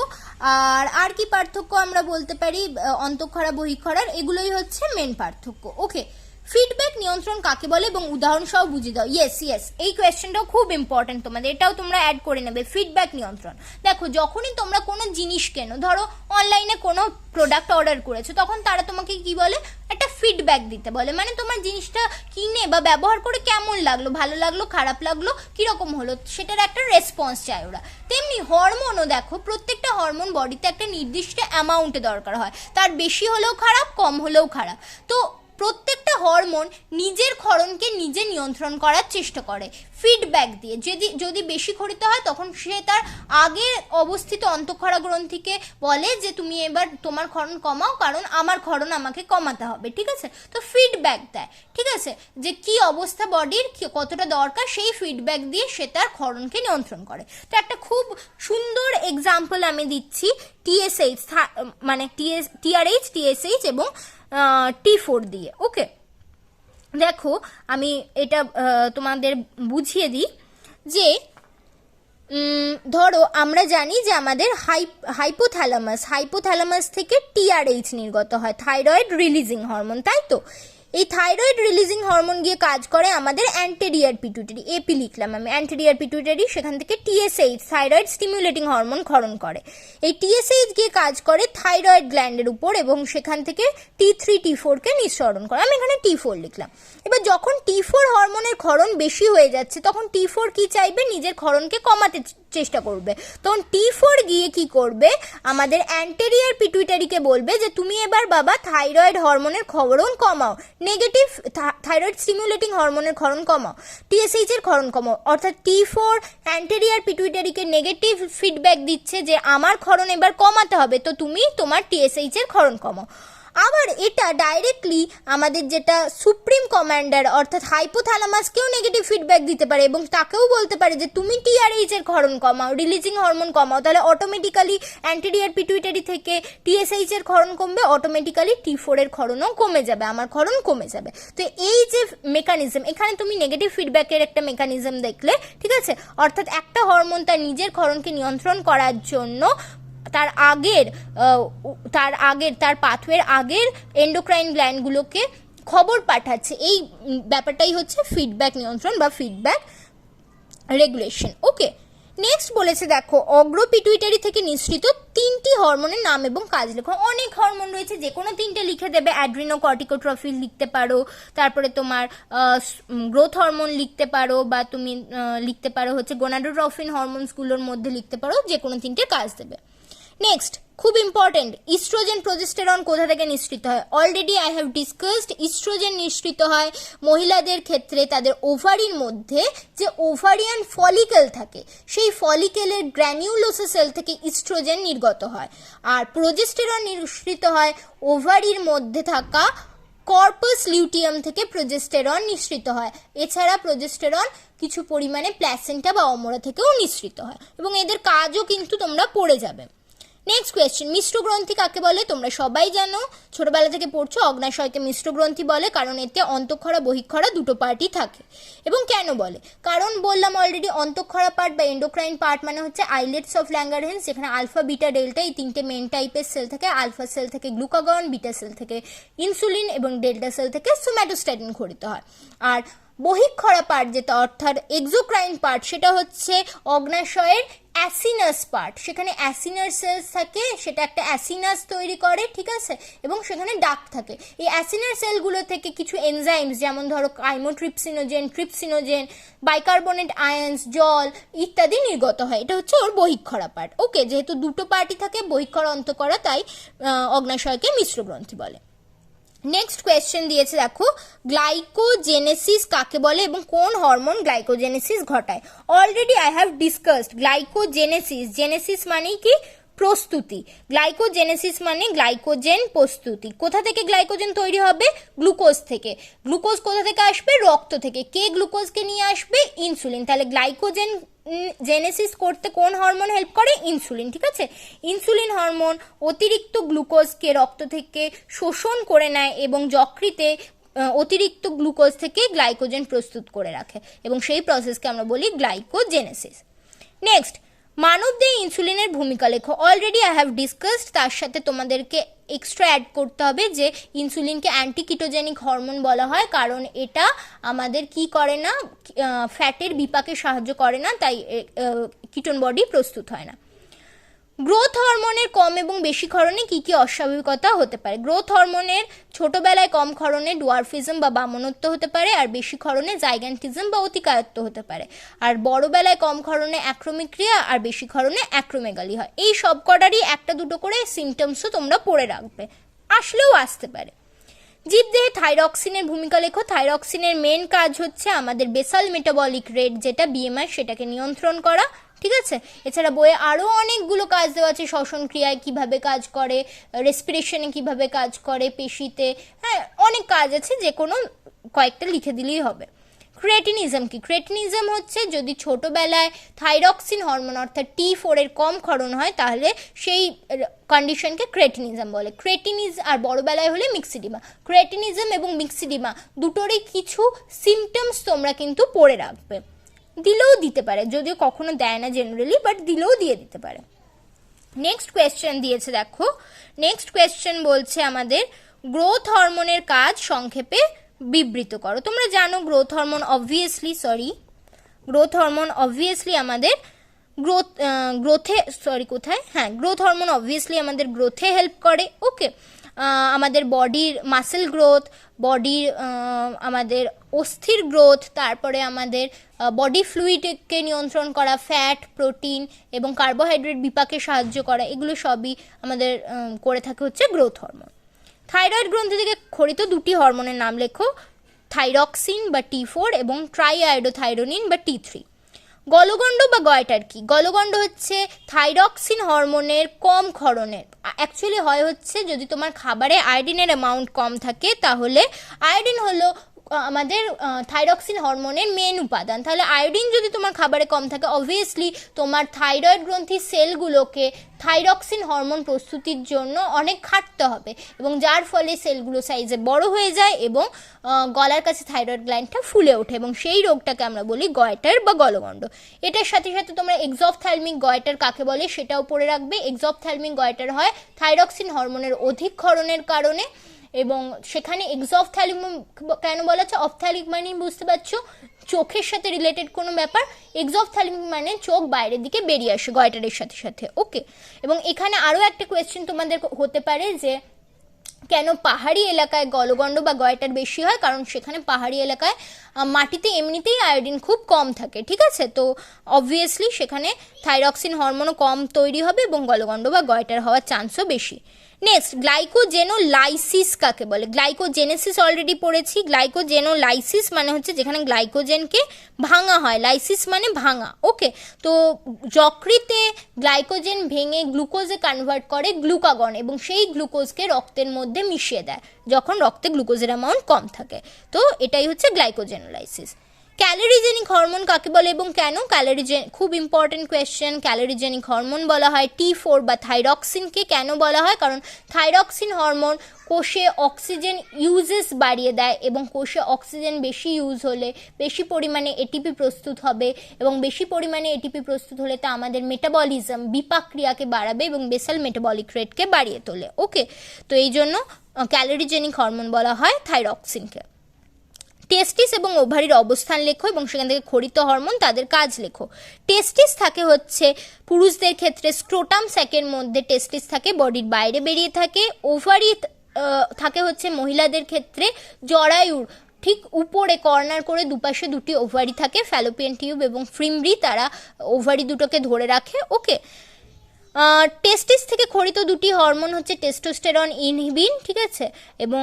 S1: আর কি পার্থক্য আমরা বলতে পারি অন্তঃক্ষরা বহিঃক্ষরার? এগুলোই হচ্ছে মেন পার্থক্য। ওকে, ফিডব্যাক নিয়ন্ত্রণ কাকে বলে এবং উদাহরণ সহ বুঝিয়ে দাও। ইয়েস, এই কোয়েশ্চেনটাও খুব ইম্পর্টেন্ট তোমাদের, এটাও তোমরা অ্যাড করে নেবে। ফিডব্যাক নিয়ন্ত্রণ, দেখো যখনই তোমরা কোনো জিনিস কেনো, ধরো অনলাইনে কোনো প্রোডাক্ট অর্ডার করেছো, তখন তারা তোমাকে কি বলে, একটা ফিডব্যাক দিতে বলে, মানে তোমার জিনিসটা কিনে বা ব্যবহার করে কেমন লাগলো, ভালো লাগলো, খারাপ লাগলো, কিরকম হলো, সেটার একটা রেসপন্স চায় ওরা। তেমনি হরমোনও দেখো, প্রত্যেকটা হরমোন বডিতে একটা নির্দিষ্ট অ্যামাউন্টে দরকার হয়, তার বেশি হলেও খারাপ, কম হলেও খারাপ। তো প্রত্যেকটা হরমোন নিজের ক্ষরণকে নিজে নিয়ন্ত্রণ করার চেষ্টা করে ফিডব্যাক দিয়ে। যদি বেশি ক্ষরিত হয় তখন সে তার আগে অবস্থিত অন্তঃক্ষরা গ্রন্থিকে বলে যে তুমি এবার তোমার ক্ষরণ কমাও, কারণ আমার ক্ষরণ আমাকে কমাতে হবে, ঠিক আছে। তো ফিডব্যাক দেয়, ঠিক আছে, যে কি অবস্থা বডির, কতটা দরকার, সেই ফিডব্যাক দিয়ে সে তার ক্ষরণকে নিয়ন্ত্রণ করে। তো একটা খুব সুন্দর এক্সাম্পল আমি দিচ্ছি, টিএসএইচ মানে টিআরএইচ, টিএসএইচ এবং T4 দিয়ে। ওকে, দেখো আমি এটা তোমাদের বুঝিয়ে দিই যে ধরো আমরা জানি যে আমাদের হাইপোথ্যালামাস থেকে টিআরএইচ নির্গত হয়, থাইরয়েড রিলিজিং হরমোন, তাই তো। এই থাইরয়েড রিলিজিং হরমোন গিয়ে কাজ করে আমাদের অ্যান্টেরিয়র পিটুইটারি, এপি লিখলাম আমি, অ্যান্টেরিয়র পিটুইটারি, সেখান থেকে টিএসএইচ, থাইরয়েড স্টিমুলেটিং হরমোন ক্ষরণ করে। এই টিএসএইচ গিয়ে কাজ করে থাইরয়েড গ্ল্যান্ডের উপর এবং সেখান থেকে T3 T4কে নিঃসরণ করে, আমি এখানে T4 লিখলাম। এবার যখন T4 হরমোনের ক্ষরণ বেশি হয়ে যাচ্ছে তখন T4 কি চাইবে, নিজের ক্ষরণকে কমাতে চেষ্টা করবে। তখন T4 গিয়ে কি করবে, আমাদের অ্যান্টেরিয়র পিটুইটারিকে বলবে যে তুমি এবার বাবা থাইরয়েড হরমোনের ক্ষরণ কমাও, নেগেটিভ থাইরয়েড স্টিমুলেটিং হরমোনের ক্ষরণ কমাও, টিএসএইচ এর ক্ষরণ কমাও। অর্থাৎ T4 অ্যান্টেরিয়র পিটুইটারিকে নেগেটিভ ফিডব্যাক দিচ্ছে যে আমার ক্ষরণ এবার কমাতে হবে, তো তুমি তোমার টিএসএইচ এর ক্ষরণ কমাও। আবার এটা ডাইরেক্টলি আমাদের যেটা সুপ্রিম কমান্ডার অর্থাৎ হাইপোথ্যালামাসকেও নেগেটিভ ফিডব্যাক দিতে পারে এবং তাকেও বলতে পারে যে তুমি টিআরএইচ এর ক্ষরণ কমাও, রিলিজিং হরমোন কমাও, তাহলে অটোমেটিক্যালি অ্যান্টেরিয়র পিটুইটারি থেকে টিএসএইচ এর ক্ষরণ কমবে, অটোমেটিক্যালি T4 এর ক্ষরণও কমে যাবে, আমার ক্ষরণ কমে যাবে। তো এই যে মেকানিজম, এখানে তুমি নেগেটিভ ফিডব্যাকের একটা মেকানিজম দেখলে, ঠিক আছে। অর্থাৎ একটা হরমোন তার নিজের ক্ষরণকে নিয়ন্ত্রণ করার জন্য তার পাথওয়ের আগের এন্ডোক্রাইন গ্ল্যান্ডগুলোকে খবর পাঠাচ্ছে। এই ব্যাপারটাই হচ্ছে ফিডব্যাক নিয়ন্ত্রণ বা ফিডব্যাক রেগুলেশন। ওকে, নেক্সট বলেছে দেখো, অগ্র পিটুইটারি থেকে নিঃসৃত 3টি হরমোনের নাম এবং কাজ লেখো। অনেক হরমোন রয়েছে, যে কোনো 3টে লিখে দেবে। অ্যাড্রিনোকর্টিকোট্রফিন লিখতে পারো, তারপরে তোমার গ্রোথ হরমোন লিখতে পারো, বা তুমি লিখতে পারো হচ্ছে গোনাডোট্রফিন হরমোনসগুলোর মধ্যে লিখতে পারো, যে কোনো 3টে কাজ দেবে। নেক্সট, খুব ইম্পর্টেন্ট, ইস্ট্রোজেন প্রজেস্টেরন কোথা থেকে নিঃসৃত হয়? Already I have discussed, oestrogen নিঃসৃত হয় মহিলাদের ক্ষেত্রে তাদের ওভারির মধ্যে যে ওভারিয়ান ফলিকেল থাকে, সেই ফলিকেলের গ্র্যানিউলোসা সেল থেকে ইস্ট্রোজেন নির্গত হয়। আর প্রজেস্টেরন নিঃসৃত হয় ওভারির মধ্যে থাকা কর্পাস লিউটিয়াম থেকে প্রজেস্টেরন নিঃসৃত হয়। এছাড়া প্রজেস্টেরন কিছু পরিমাণে প্ল্যাসেন্টা বা অমরা থেকেও নিঃসৃত হয় এবং এদের কাজও কিন্তু তোমরা পড়ে যাবে। নেক্সট কোয়েশ্চেন, মিশ্র গ্রন্থি কাকে বলে? তোমরা সবাই জানো, ছোটবেলা থেকে পড়ছো, অগ্নাশয়কে মিশ্র গ্রন্থি বলে, কারণ এতে অন্তঃক্ষরা বহিঃক্ষরা দুটো পার্টই থাকে। এবং কেন বলে? কারণ বললাম অলরেডি, অন্তঃক্ষরা পার্ট বা এন্ডোক্রাইন পার্ট মানে হচ্ছে আইলেটস অফ ল্যাঙ্গারহ্যান্স, যেখানে আলফা বিটা ডেল্টা এই 3টে মেন টাইপের সেল থাকে। আলফা সেল থেকে গ্লুকাগন, বিটা সেল থেকে ইনসুলিন এবং ডেল্টা সেল থেকে সোম্যাটোস্ট্যাটিন ক্ষরিত হয়। আর বহিঃক্ষরা পার্ট যেটা অর্থাৎ এক্সোক্রাইন পার্ট, সেটা হচ্ছে অগ্নাশয়ের অ্যাসিনাস পার্ট। সেখানে অ্যাসিনাস সেলস থাকে, সেটা একটা অ্যাসিনাস তৈরি করে, ঠিক আছে, এবং সেখানে ডাক্ট থাকে। এই অ্যাসিনাস সেলগুলো থেকে কিছু এনজাইমস, যেমন ধরো কাইমোট্রিপসিনোজেন, ট্রিপসিনোজেন, বাইকার্বনেট আয়ন্স, জল ইত্যাদি নির্গত হয়। এটা হচ্ছে ওর বহিঃক্ষরা পার্ট। ওকে, যেহেতু দুটো পার্টই থাকে, বহিঃক্ষরা অন্তঃক্ষরা, তাই অগ্নাশয়কে মিশ্র গ্রন্থি বলে। নেক্সট কোয়েশ্চেন দিয়েছে দেখো, গ্লাইকোজেনেসিস কাকে বলে এবং কোন হরমোন গ্লাইকোজেনেসিস ঘটায়? Already I have discussed glycogenesis. Genesis মানে কি? প্রস্তুতি। গ্লাইকোজেনেসিস মানে গ্লাইকোজেন প্রস্তুতি। কোথা থেকে গ্লাইকোজেন তৈরি হবে? গ্লুকোজ থেকে। গ্লুকোজ কোথা থেকে আসবে? রক্ত থেকে। কে গ্লুকোজকে নিয়ে আসবে? ইনসুলিন। তাহলে গ্লাইকোজেন জেনেসিস করতে কোন হরমোন হেল্প করে? ইনসুলিন, ঠিক আছে। ইনসুলিন হরমোন অতিরিক্ত গ্লুকোজকে রক্ত থেকে শোষণ করে নেয় এবং যকৃতে অতিরিক্ত গ্লুকোজ থেকে গ্লাইকোজেন প্রস্তুত করে রাখে এবং সেই প্রসেসকে আমরা বলি গ্লাইকোজেনেসিস। নেক্সট, মানবদেহে ইনসুলিনের ভূমিকা লেখো। অলরেডি আই হ্যাভ ডিসকাসড, তার সাথে তোমাদেরকে এক্সট্রা অ্যাড করতে হবে যে ইনসুলিনকে অ্যান্টিকিটোজেনিক হরমোন বলা হয়, কারণ এটা আমাদের কি করে না, ফ্যাটের বিপাকে সাহায্য করে না, তাই কিটোন বডি প্রস্তুত হয় না। গ্রোথ হরমোনের কম এবং বেশি ক্ষরণে কি কি অস্বাভাবিকতা হতে পারে? গ্রোথ হরমোনের ছোটবেলায় কম ক্ষরণে ডোয়ার্ফিজম বা বামনত্ব হতে পারে, আর বেশি ক্ষরণে জাইগ্যান্টিজম বা অতিকায়ত্ব হতে পারে। আর বড়বেলায় কম ক্ষরণে অ্যাক্রোমিক্রিয়া আর বেশি ক্ষরণে অ্যাক্রোমেগালি হয়। এই সব কটারই একটা দুটো করে সিমটমসও তোমরা পড়ে রাখবে, আসলেও আসতে পারে। জীবদেহে থাইরক্সিনের ভূমিকা লেখো। থাইরক্সিনের মেন কাজ হচ্ছে আমাদের বেসাল মেটাবলিক রেট যেটা বিএমআই, সেটাকে নিয়ন্ত্রণ করা, ঠিক আছে। এছাড়া বইয়ে আরও অনেকগুলো কাজ দেওয়া আছে, শ্বসন ক্রিয়ায় কীভাবে কাজ করে, রেসপিরেশনে কীভাবে কাজ করে, পেশিতে, হ্যাঁ অনেক কাজ আছে, যে কোনো কয়েকটা লিখে দিলেই হবে। ক্রেটিনিজম কি? ক্রেটিনিজম হচ্ছে যদি ছোটোবেলায় থাইরক্সিন হরমোন অর্থাৎ T4 এর কম ক্ষরণ হয় তাহলে সেই কন্ডিশনকে ক্রেটিনিজম বলে। ক্রেটিনিজ আর বড়োবেলায় হলে মিক্সিডিমা। ক্রেটিনিজম এবং মিক্সিডিমা দুটোরই কিছু সিমটমস তোমরা কিন্তু পড়ে রাখবে, দিলেও দিতে পারে, যদিও কখনো দেয় না জেনারেলি, বাট দিলেও দিয়ে দিতে পারে। নেক্সট কোয়েশ্চেন দিয়েছে, দেখো নেক্সট কোয়েশ্চেন বলছে আমাদের গ্রোথ হরমোনের কাজ সংক্ষেপে বিবৃত করো। তোমরা জানো গ্রোথ হরমোন অবভিয়াসলি আমাদের গ্রোথ হরমোন অবভিয়াসলি আমাদের গ্রোথে হেল্প করে, ওকে। আমাদের বডির মাসেল গ্রোথ, বডির আমাদের অস্থির গ্রোথ, তারপরে আমাদের বডি ফ্লুইডকে নিয়ন্ত্রণ করা, ফ্যাট, প্রোটিন এবং কার্বোহাইড্রেট বিপাকে সাহায্য করা, এগুলো সবই আমাদের করে থাকে হচ্ছে গ্রোথ হরমোন। থাইরয়েড গ্রন্থি থেকে ক্ষরিত দুটি হরমোনের নাম লেখো, থাইরক্সিন বা T4 এবং ট্রাইআয়োডোথাইরোনিন বা T3। গলগণ্ড বা গয়টার কি? গলগণ্ড হচ্ছে থাইরক্সিন হরমোনের কম ক্ষরণের, অ্যাকচুয়ালি হয় হচ্ছে যদি তোমার খাবারে আয়োডিনের অ্যামাউন্ট কম থাকে, তাহলে আয়োডিন হলো আমাদের থাইরক্সিন হরমোনের মেন উপাদান। তাহলে আয়োডিন যদি তোমার খাবারে কম থাকে, অবভিয়াসলি তোমার থাইরয়েড গ্রন্থির সেলগুলোকে থাইরক্সিন হরমোন প্রস্তুতির জন্য অনেক খাটতে হবে, এবং যার ফলে সেলগুলো সাইজে বড় হয়ে যায় এবং গলার কাছে থাইরয়েড গ্ল্যান্ডটা ফুলে ওঠে, এবং সেই রোগটাকে আমরা বলি গয়টার বা গলগণ্ড। এটার সাথে সাথে তোমরা এক্সোপথ্যালমিক গয়টার কাকে বলে সেটাও পড়ে রাখবে। এক্সোপথ্যালমিক গয়টার হয় থাইরক্সিন হরমোনের অধিক ক্ষরণের কারণে, এবং সেখানে এক্সোপথ্যালমিক কেন বলা হচ্ছে? অপথ্যালিক মানে বুঝতে পারছো, চোখের সাথে রিলেটেড কোনো ব্যাপার। এক্সোপথ্যালমিক মানে চোখ বাইরের দিকে বেরিয়ে আসে গয়টারের সাথে সাথে, ওকে। এবং এখানে আরও একটা কোয়েশ্চেন তোমাদের হতে পারে যে কেন পাহাড়ি এলাকায় গলগণ্ড বা গয়টার বেশি হয়? কারণ সেখানে পাহাড়ি এলাকায় মাটিতে এমনিতেই আয়োডিন খুব কম থাকে, ঠিক আছে। তো অবভিয়াসলি সেখানে থাইরক্সিন হরমোনও কম তৈরি হবে এবং গলগণ্ড বা গয়টার হওয়ার চান্সও বেশি। নেক্সট, গ্লাইকোজেনোলাইসিস কাকে বলে? গ্লাইকোজেনেসিস অলরেডি পড়েছি। গ্লাইকোজেনোলাইসিস মানে হচ্ছে যেখানে গ্লাইকোজেনকে ভাঙা হয়, লাইসিস মানে ভাঙা, ওকে। তো যকৃতে গ্লাইকোজেন ভেঙে গ্লুকোজে কনভার্ট করে গ্লুকাগন, এবং সেই গ্লুকোজকে রক্তের মধ্যে মিশিয়ে দেয় যখন রক্তে গ্লুকোজের অ্যামাউন্ট কম থাকে। তো এটাই হচ্ছে গ্লাইকোজেনোলাইসিস। ক্যালোরিজেনিক হরমোন কাকে বলে এবং কেন? খুব ইম্পর্টেন্ট কোয়েশ্চেন। ক্যালোরিজেনিক হরমোন বলা হয় T4 বা থাইরক্সিনকে। কেন বলা হয়? কারণ থাইরক্সিন হরমোন কোষে অক্সিজেন ইউজেস বাড়িয়ে দেয়, এবং কোষে অক্সিজেন বেশি ইউজ হলে বেশি পরিমাণে এটিপি প্রস্তুত হবে, এবং বেশি পরিমাণে এটিপি প্রস্তুত হলে তা আমাদের মেটাবলিজম বিপাক ক্রিয়াকে বাড়াবে এবং বেসাল মেটাবলিক রেটকে বাড়িয়ে তোলে, ওকে। তো এই জন্য ক্যালোরিজেনিক হরমোন বলা হয় থাইরক্সিনকে। টেস্টিস এবং ওভারির অবস্থান লেখো এবং সেখান থেকে ক্ষরিত হরমোন তাদের কাজ লেখো। টেস্টিস থাকে হচ্ছে পুরুষদের ক্ষেত্রে স্ক্রোটাম স্যাকের মধ্যে টেস্টিস থাকে, বডির বাইরে বেরিয়ে থাকে। ওভারি থাকে হচ্ছে মহিলাদের ক্ষেত্রে জরায়ুর ঠিক উপরে কর্নার করে দুপাশে দুটি ওভারি থাকে, ফ্যালোপিয়ান টিউব এবং ফ্রিমরি, তারা ওভারি দুটোকে ধরে রাখে, ওকে। টেস্টিস থেকে ক্ষরিত দুটি হরমোন হচ্ছে টেস্টোস্টেরন, ইনহিবিন, ঠিক আছে, এবং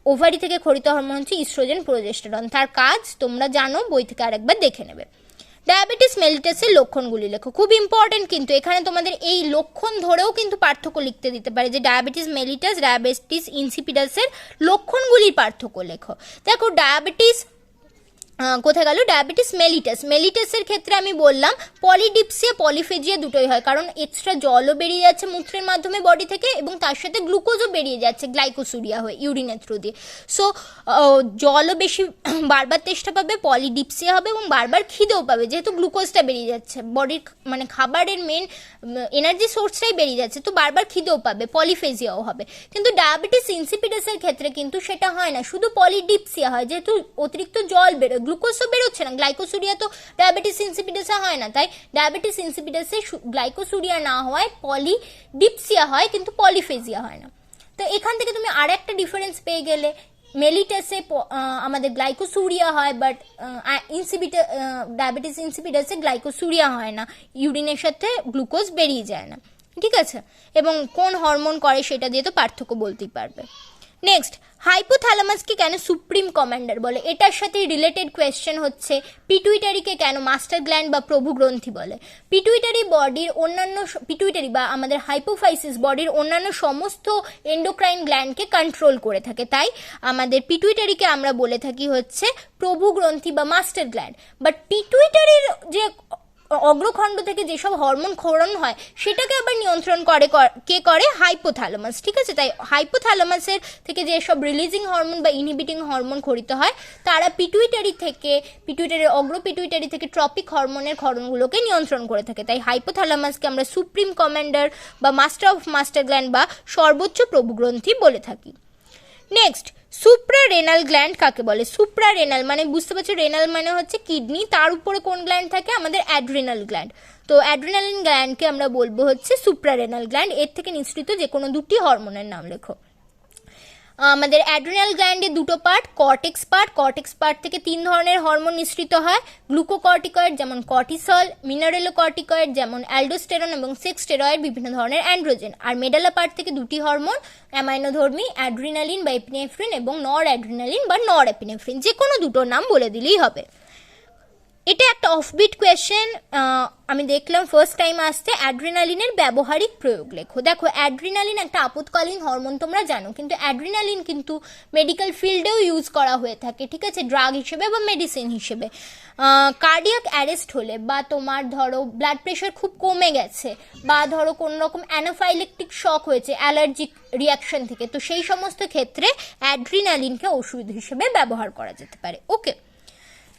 S1: ওভারি থেকে ক্ষরিত হরমোন হচ্ছে ইস্ট্রোজেন, প্রোজেস্টেরন। তার কাজ তোমরা জানো, বই থেকে আরেকবার দেখে নেবে। ডায়াবেটিস মেলিটাসের লক্ষণগুলি লেখো। খুব ইম্পর্টেন্ট, কিন্তু এখানে তোমাদের এই লক্ষণ ধরেও কিন্তু পার্থক্য লিখতে দিতে পারে যে ডায়াবেটিস মেলিটাস, ডায়াবেটিস ইনসিপিডাসের লক্ষণগুলির পার্থক্য লেখো। দেখো, ডায়াবেটিস কোথায় গেল ডায়াবেটিস মেলিটাস। মেলিটাসের ক্ষেত্রে আমি বললাম পলিডিপসিয়া পলিফেজিয়া দুটোই হয়, কারণ এক্সট্রা জলও বেরিয়ে যাচ্ছে মূত্রের মাধ্যমে বডি থেকে এবং তার সাথে গ্লুকোজও বেরিয়ে যাচ্ছে গ্লাইকোসুরিয়া হয়ে ইউরিনের থ্রু দিয়ে। সো জলও বেশি বারবার তেষ্টা পাবে, পলিডিপসিয়া হবে এবং বারবার খিদেও পাবে, যেহেতু গ্লুকোজটা বেরিয়ে যাচ্ছে বডির মানে খাবারের মেন এনার্জি সোর্সটাই বেরিয়ে যাচ্ছে, তো বারবার খিদেও পাবে, পলিফেজিয়াও হবে। কিন্তু ডায়াবেটিস ইনসিপিডাসের ক্ষেত্রে কিন্তু সেটা হয় না, শুধু পলিডিপসিয়া হয়, যেহেতু অতিরিক্ত জল বেরোয়, গ্লুকোজও বেরোচ্ছে না, গ্লাইকোসুরিয়া তো ডায়াবেটিস ইনসিপিডাসে হয় না, তাই ডায়াবেটিস ইনসিপিডাসে গ্লাইকোসুরিয়া না হয় পলিডিপসিয়া হয়, কিন্তু পলিফেজিয়া হয় না। তো এখান থেকে তুমি আর একটা ডিফারেন্স পেয়ে গেলে, মেলিটাসে আমাদের গ্লাইকোসুরিয়া হয়, বাট ডায়াবেটিস ইনসিপিডাসে গ্লাইকোসুরিয়া হয় না, ইউরিনের সাথে গ্লুকোজ বেরিয়ে যায় না, ঠিক আছে। এবং কোন হরমোন করে সেটা দিয়ে তো পার্থক্য বলতেই পারবে। নেক্সট, হাইপোথ্যালামাসকে কেন সুপ্রিম কমান্ডার বলে? এটার সাথে রিলেটেড কোয়েশ্চেন হচ্ছে পিটুইটারিকে কেন মাস্টার গ্ল্যান্ড বা প্রভু গ্রন্থি বলে? পিটুইটারি বডির অন্যান্য পিটুইটারি বা আমাদের হাইপোফাইসিস বডির অন্যান্য সমস্ত এন্ডোক্রাইন গ্ল্যান্ডকে কন্ট্রোল করে থাকে, তাই আমাদের পিটুইটারিকে আমরা বলে থাকি হচ্ছে প্রভু গ্রন্থি বা মাস্টার গ্ল্যান্ড। বাট পিটুইটারির যে অগ্রখণ্ড থেকে যেসব হরমোন ক্ষরণ হয় সেটাকে আবার নিয়ন্ত্রণ কে করে? হাইপোথ্যালামাস, ঠিক আছে। তাই হাইপোথ্যালামাসের থেকে যেসব রিলিজিং হরমোন বা ইনহিবিটিং হরমোন খরিত হয় তারা পিটুইটারির অগ্র পিটুইটারি থেকে ট্রপিক হরমোনের ক্ষরণগুলোকে নিয়ন্ত্রণ করে থাকে। তাই হাইপোথ্যালামাসকে আমরা সুপ্রিম কমান্ডার বা মাস্টার অফ মাস্টার গ্ল্যান্ড বা সর্বোচ্চ প্রভুগ্রন্থি বলে থাকি। নেক্সট, সুপ্রারেনাল গ্ল্যান্ড কাকে বলে? সুপ্রারেনাল মানে বুঝতে পারছো, রেনাল মানে হচ্ছে কিডনি, তার উপরে কোন গ্ল্যান্ড থাকে? আমাদের অ্যাড্রিনাল গ্ল্যান্ড। তো অ্যাড্রিনালিন গ্ল্যান্ডকে আমরা বলবো হচ্ছে সুপ্রারেনাল গ্ল্যান্ড। এর থেকে নিঃসৃত যে কোনো দুটি হরমোনের নাম লেখো। আমাদের অ্যাড্রিনাল গ্ল্যান্ডে দুটো পার্ট, কর্টেক্স পার্ট থেকে তিন ধরনের হরমোন নিঃসৃত হয়, গ্লুকোকর্টিকয়েড যেমন কর্টিসল, মিনারেলোকর্টিকয়েড যেমন অ্যালডোস্টেরন এবং সেক্স স্টেরয়েড, বিভিন্ন ধরনের অ্যান্ড্রোজেন। আর মেডালা পার্ট থেকে দুটি হরমোন অ্যামাইনোধর্মী, অ্যাড্রিনালিন বা এপিনেফ্রিন এবং নর অ্যাড্রিনালিন বা নর এপিনেফ্রিন, যে কোনো দুটোর নাম বলে দিলেই হবে। এটা একটা অফবিট কোয়েশ্চেন, আমি দেখলাম ফার্স্ট টাইম আসতে। অ্যাড্রিনালিনের ব্যবহারিক প্রয়োগ লেখো। দেখো, অ্যাড্রিনালিন একটা আপৎকালীন হরমোন তোমরা জানো, কিন্তু অ্যাড্রিনালিন কিন্তু মেডিকেল ফিল্ডেও ইউজ করা হয়ে থাকে, ঠিক আছে, ড্রাগ হিসেবে বা মেডিসিন হিসেবে। কার্ডিয়াক অ্যারেস্ট হলে বা তোমার ধরো ব্লাড প্রেশার খুব কমে গেছে বা ধরো কোনো রকম অ্যানাফাইলেকটিক শক হয়েছে অ্যালার্জিক রিয়াকশন থেকে, তো সেই সমস্ত ক্ষেত্রে অ্যাড্রিনালিনকে ওষুধ হিসেবে ব্যবহার করা যেতে পারে। ওকে,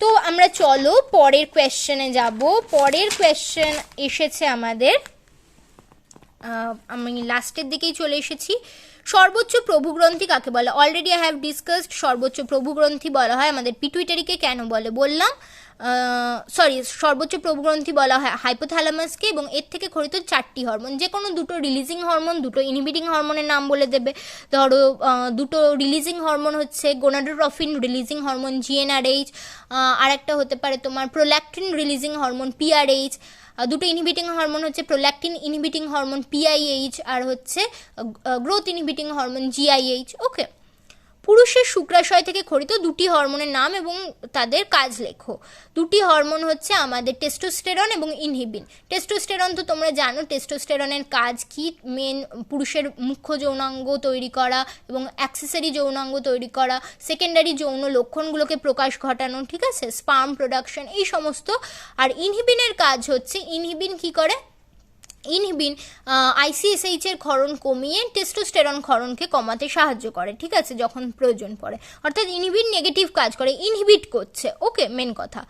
S1: তো আমরা চলো পরের কোয়েশ্চেনে যাব। পরের কোয়েশ্চেন এসেছে আমাদের, আমি লাস্টের দিকেই চলে এসেছি। সর্বোচ্চ প্রভুগ্রন্থি কাকে বলে? Already I have discussed. সর্বোচ্চ প্রভুগ্রন্থি বলা হয় আমাদের পিটুইটারিকে। কেন বলে বললাম, সর্বোচ্চ প্রভুগ্রন্থি বলা হয় হাইপোথ্যালামাসকে, এবং এর থেকে খরিত চারটি হরমোন, যে কোনো দুটো রিলিজিং হরমোন, দুটো ইনহিবিটিং হরমোনের নাম বলে দেবে। ধরো দুটো রিলিজিং হরমোন হচ্ছে গোনাডোট্রফিন রিলিজিং হরমোন জিএনআরএইচ, আর একটা হতে পারে তোমার প্রোল্যাক্টিন রিলিজিং হরমোন পিআরএইচ। দুটো ইনহিবিটিং হরমোন হচ্ছে প্রোল্যাক্টিন ইনহিবিটিং হরমোন পিআইএইচ, আর হচ্ছে গ্রোথ ইনহিবিটিং হরমোন জিআইএইচ। ওকে, পুরুষের শুক্রাশয় থেকে খরিত দুটি হরমোনের নাম এবং তাদের কাজ লেখো। দুটি হরমোন হচ্ছে আমাদের টেস্টোস্টেরন এবং ইনহিবিন। টেস্টোস্টেরন তো তোমরা জানো, টেস্টোস্টেরনের কাজ কি, মেন পুরুষের মুখ্য যৌনাঙ্গ তৈরি করা এবং অ্যাক্সেসরি যৌনাঙ্গ তৈরি করা, সেকেন্ডারি যৌন লক্ষণগুলোকে প্রকাশ ঘটানো, ঠিক আছে, স্পার্ম প্রোডাকশন, এই সমস্ত। আর ইনহিবিনের কাজ হচ্ছে, ইনহিবিন কি করে? ইনহিবিন আইসিএসএইচ এর ক্ষরণ কমিয়ে টেস্টোস্টেরন ক্ষরণকে কমাতে সাহায্য করে, ঠিক আছে, যখন প্রয়োজন পড়ে। অর্থাৎ ইনহিবিন নেগেটিভ কাজ করে, ইনহিবিট করছে। ওকে, মেন কথা।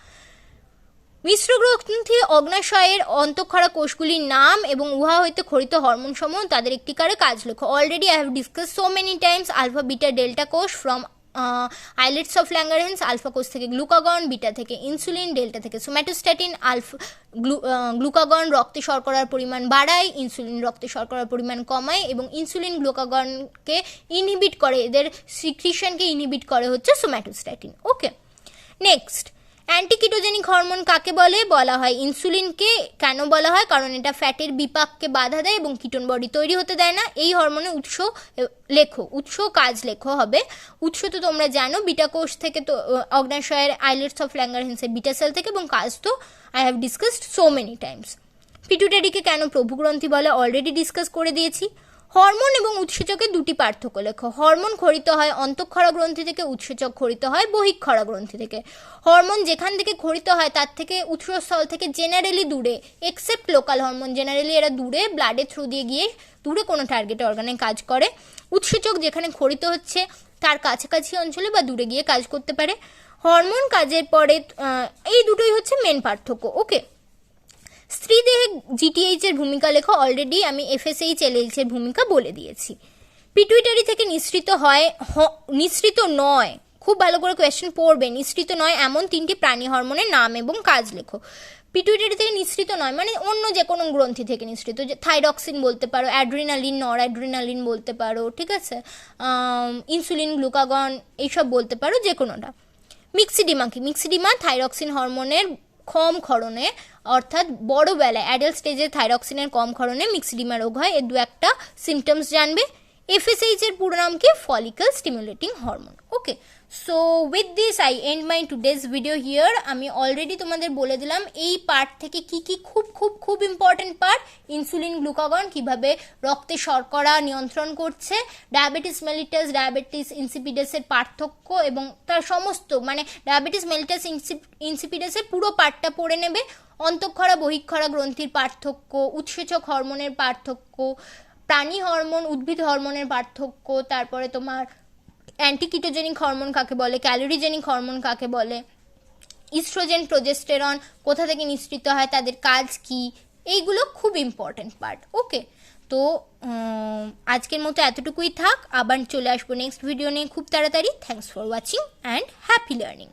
S1: মিশ্র গ্রন্থি অগ্নাশয়ের অন্তঃক্ষরা কোষগুলির নাম এবং উহা হইতে খরিত হরমোন সমূহ তাদের একটি করে কাজ লেখো। Already I have discuss so many times. Alpha beta delta কোষ from islets of Langerhans. Alpha কোষ থেকে গ্লুকাগন, বিটা থেকে ইনসুলিন, ডেল্টা থেকে সোম্যাটোস্ট্যাটিন। গ্লুকাগন রক্তে শর্করার পরিমাণ বাড়ায়, ইনসুলিন রক্তে শর্করার পরিমাণ কমায়, এবং ইনসুলিন গ্লুকাগনকে ইনহিবিট করে, এদের সিক্রিশনকে ইনহিবিট করে হচ্ছে সোম্যাটোস্ট্যাটিন। ওকে, নেক্সট, অ্যান্টিকিটোজেনিক হরমোন কাকে বলে? বলা হয় ইনসুলিনকে। কেন বলা হয়? কারণ এটা ফ্যাটের বিপাককে বাধা দেয় এবং কিটোন বডি তৈরি হতে দেয় না। এই হরমোনের উৎস লেখো, উৎস কাজ লেখো হবে। উৎস তো তোমরা জানো, বিটা কোষ থেকে, তো অগ্নাশয়ের আইলেটস অফ ল্যাঙ্গারহ্যান্সের বিটা সেল থেকে, এবং কাজ তো I have discussed so many times. পিটুইটারিকে কেন প্রভুগ্রন্থি বলে? অলরেডি ডিসকাস করে দিয়েছি। হরমোন এবং উৎসেচকের দুটি পার্থক্য লেখো। হরমোন ক্ষরিত হয় অন্তঃক্ষরা গ্রন্থি থেকে, উৎসেচক ক্ষরিত হয় বহিঃক্ষরা গ্রন্থি থেকে। হরমোন যেখান থেকে ক্ষরিত হয় তার থেকে উৎসস্থল থেকে জেনারেলি দূরে, এক্সেপ্ট লোকাল হরমোন, জেনারেলি এরা দূরে ব্লাডের থ্রু দিয়ে গিয়ে দূরে কোনো টার্গেট অর্গানে কাজ করে। উৎসেচক যেখানে ক্ষরিত হচ্ছে তার কাছাকাছি অঞ্চলে বা দূরে গিয়ে কাজ করতে পারে। হরমোন কাজের পরে এই দুটোই হচ্ছে মেন পার্থক্য। ওকে, স্ত্রী দেহে জিটিএইচ এর ভূমিকা লেখো। অলরেডি আমি এফএসএইচ এলএইচ এর ভূমিকা বলে দিয়েছি। পিটুইটারি থেকে নিঃসৃত নয়, খুব ভালো করে কোয়েশ্চেন পড়বে, নিঃসৃত নয় এমন 3টি প্রাণী হরমোনের নাম এবং কাজ লেখো। পিটুইটারি থেকে নিঃসৃত নয় মানে অন্য যে কোনো গ্রন্থি থেকে নিঃসৃত, যে থাইরক্সিন বলতে পারো, অ্যাড্রিনালিন, নর অ্যাড্রিনালিন বলতে পারো, ঠিক আছে, ইনসুলিন, গ্লুকাগন, এইসব বলতে পারো, যে কোনোটা। মিক্সিডিমা কি? মিক্সিডিমা থাইরক্সিন হরমোনের কম ক্ষরণে, অর্থাৎ বড়বেলায় অ্যাডাল্ট স্টেজে থাইরক্সিনের কম ক্ষরণে মিক্সিডিমা রোগ হয়। এর দু একটা সিমটমস জানবে। এফএসএইচ এর পুরো নাম কি? Follicle stimulating hormone. Okay, so with this I end my today's video here. আমি অলরেডি তোমাদের বলে দিলাম এই পার্ট থেকে কি কি খুব খুব খুব ইম্পর্টেন্ট পার্ট। ইনসুলিন, গ্লুকাগন কিভাবে রক্তে শর্করা নিয়ন্ত্রণ করছে, ডায়াবেটিস মেলিটাস, ডায়াবেটিস ইনসিপিডাসের পার্থক্য এবং তার সমস্ত, মানে ডায়াবেটিস মেলিটাস ইনসিপিডাসের পুরো পার্টটা পড়ে নেবে। অন্তঃক্ষরা বহিঃক্ষরা গ্রন্থির পার্থক্য, উৎসেচক হরমোনের পার্থক্য, প্রাণী হরমোন উদ্ভিদ হরমোনের পার্থক্য, তারপরে তোমার অ্যান্টিকিটোজেনিক হরমোন কাকে বলে, ক্যালোরিজেনিক হরমোন কাকে বলে, ইস্ট্রোজেন, প্রোজেস্টেরন কোথা থেকে নিঃসৃত হয়, তাদের কাজ কি, এইগুলো খুব ইম্পর্টেন্ট পার্ট। ওকে, তো আজকের মতো এতটুকুই থাক, আবার চলে আসবো নেক্সট ভিডিও নিয়ে খুব তাড়াতাড়ি। Thanks for watching and happy learning.